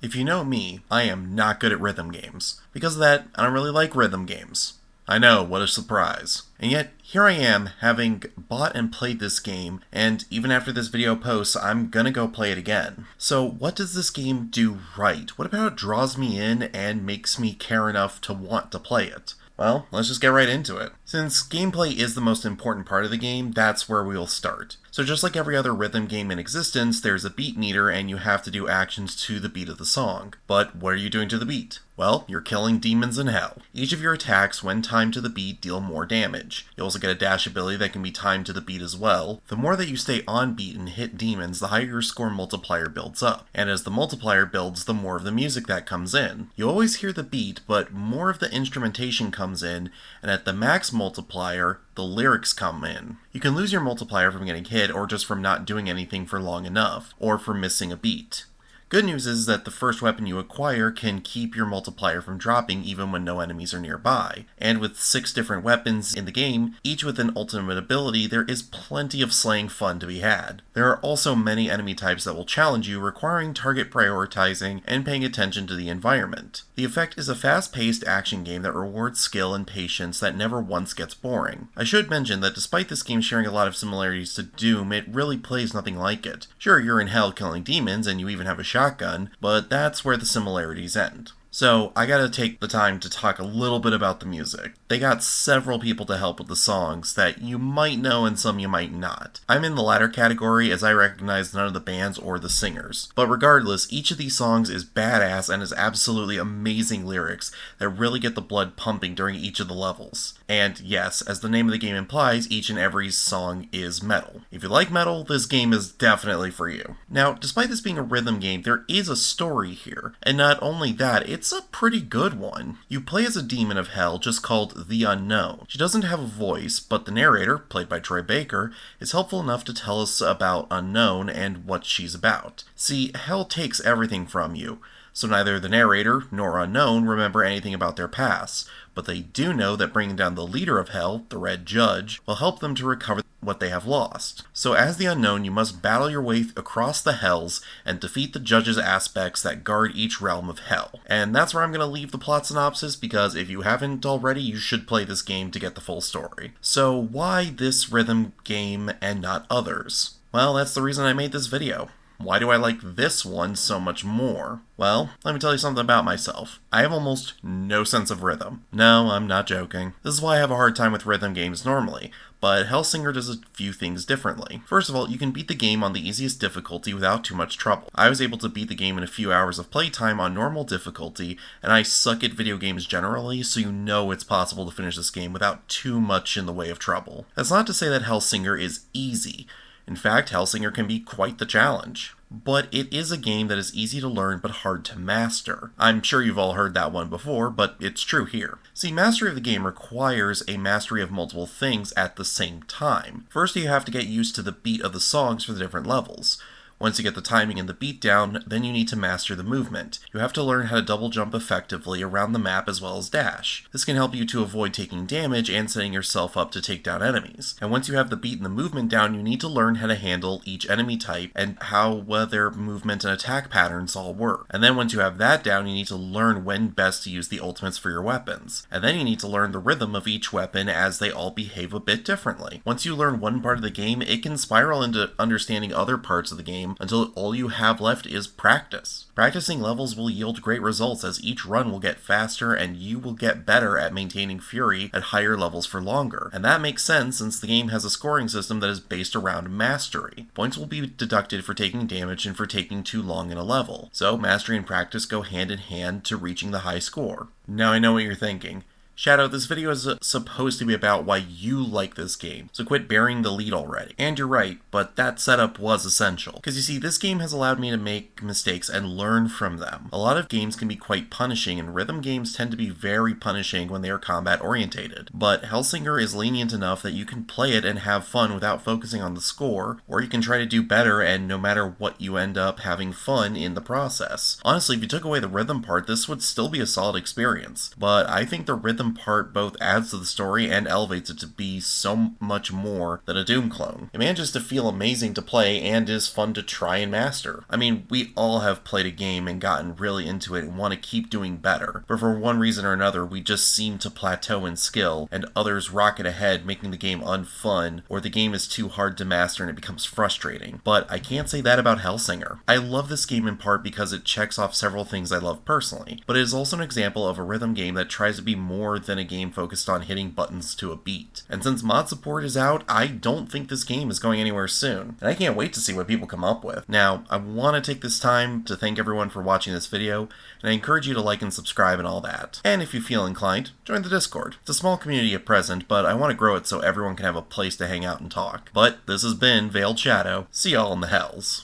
If you know me, I am not good at rhythm games. Because of that, I don't really like rhythm games. I know, what a surprise. And yet, here I am, having bought and played this game, and even after this video posts, I'm gonna go play it again. So what does this game do right? What about it draws me in and makes me care enough to want to play it? Well, let's just get right into it. Since gameplay is the most important part of the game, that's where we'll start. So just like every other rhythm game in existence, there's a beat meter and you have to do actions to the beat of the song. But what are you doing to the beat? Well, you're killing demons in hell. Each of your attacks, when timed to the beat, deal more damage. You also get a dash ability that can be timed to the beat as well. The more that you stay on beat and hit demons, the higher your score multiplier builds up. And as the multiplier builds, the more of the music that comes in. You always hear the beat, but more of the instrumentation comes in, and at the max multiplier, the lyrics come in. You can lose your multiplier from getting hit, or just from not doing anything for long enough, or from missing a beat. Good news is that the first weapon you acquire can keep your multiplier from dropping even when no enemies are nearby. And with 6 different weapons in the game, each with an ultimate ability, there is plenty of slaying fun to be had. There are also many enemy types that will challenge you, requiring target prioritizing and paying attention to the environment. The effect is a fast-paced action game that rewards skill and patience that never once gets boring. I should mention that despite this game sharing a lot of similarities to Doom, it really plays nothing like it. Sure, you're in hell killing demons, and you even have a shotgun, but that's where the similarities end. So, I gotta take the time to talk a little bit about the music. They got several people to help with the songs that you might know and some you might not. I'm in the latter category as I recognize none of the bands or the singers. But regardless, each of these songs is badass and has absolutely amazing lyrics that really get the blood pumping during each of the levels. And yes, as the name of the game implies, each and every song is metal. If you like metal, this game is definitely for you. Now, despite this being a rhythm game, there is a story here. And not only that, it's a pretty good one. You play as a demon of hell just called the Unknown. She doesn't have a voice, but the narrator, played by Troy Baker, is helpful enough to tell us about Unknown and what she's about. See, hell takes everything from you, so neither the narrator nor Unknown remember anything about their past, but they do know that bringing down the leader of hell, the Red Judge, will help them to recover what they have lost. So as the Unknown, you must battle your way across the hells and defeat the Judge's aspects that guard each realm of hell. And that's where I'm going to leave the plot synopsis, because if you haven't already, you should play this game to get the full story. So why this rhythm game and not others? Well, that's the reason I made this video. Why do I like this one so much more? Well, let me tell you something about myself. I have almost no sense of rhythm. No, I'm not joking. This is why I have a hard time with rhythm games normally, but Hellsinger does a few things differently. First of all, you can beat the game on the easiest difficulty without too much trouble. I was able to beat the game in a few hours of playtime on normal difficulty, and I suck at video games generally, so you know it's possible to finish this game without too much in the way of trouble. That's not to say that Hellsinger is easy. In fact, Hellsinger can be quite the challenge. But it is a game that is easy to learn but hard to master. I'm sure you've all heard that one before, but it's true here. See, mastery of the game requires a mastery of multiple things at the same time. First, you have to get used to the beat of the songs for the different levels. Once you get the timing and the beat down, then you need to master the movement. You have to learn how to double jump effectively around the map as well as dash. This can help you to avoid taking damage and setting yourself up to take down enemies. And once you have the beat and the movement down, you need to learn how to handle each enemy type and how their movement and attack patterns all work. And then once you have that down, you need to learn when best to use the ultimates for your weapons. And then you need to learn the rhythm of each weapon as they all behave a bit differently. Once you learn one part of the game, it can spiral into understanding other parts of the game until all you have left is practice. Practicing levels will yield great results as each run will get faster and you will get better at maintaining fury at higher levels for longer. And that makes sense since the game has a scoring system that is based around mastery. Points will be deducted for taking damage and for taking too long in a level. So mastery and practice go hand in hand to reaching the high score. Now I know what you're thinking. Shadow, this video is supposed to be about why you like this game, so quit burying the lead already. And you're right, but that setup was essential. Because you see, this game has allowed me to make mistakes and learn from them. A lot of games can be quite punishing, and rhythm games tend to be very punishing when they are combat orientated. But Hellsinger is lenient enough that you can play it and have fun without focusing on the score, or you can try to do better and no matter what you end up having fun in the process. Honestly, if you took away the rhythm part, this would still be a solid experience. But I think the rhythm rhythm part both adds to the story and elevates it to be so much more than a Doom clone. It manages to feel amazing to play and is fun to try and master. I mean, we all have played a game and gotten really into it and want to keep doing better, but for one reason or another, we just seem to plateau in skill, and others rocket ahead, making the game unfun, or the game is too hard to master and it becomes frustrating. But I can't say that about Hellsinger. I love this game in part because it checks off several things I love personally, but it is also an example of a rhythm game that tries to be more than a game focused on hitting buttons to a beat. And since mod support is out, I don't think this game is going anywhere soon, and I can't wait to see what people come up with. Now, I want to take this time to thank everyone for watching this video, and I encourage you to like and subscribe and all that. And if you feel inclined, join the Discord. It's a small community at present, but I want to grow it so everyone can have a place to hang out and talk. But this has been Veiled Shadow. See y'all in the hells.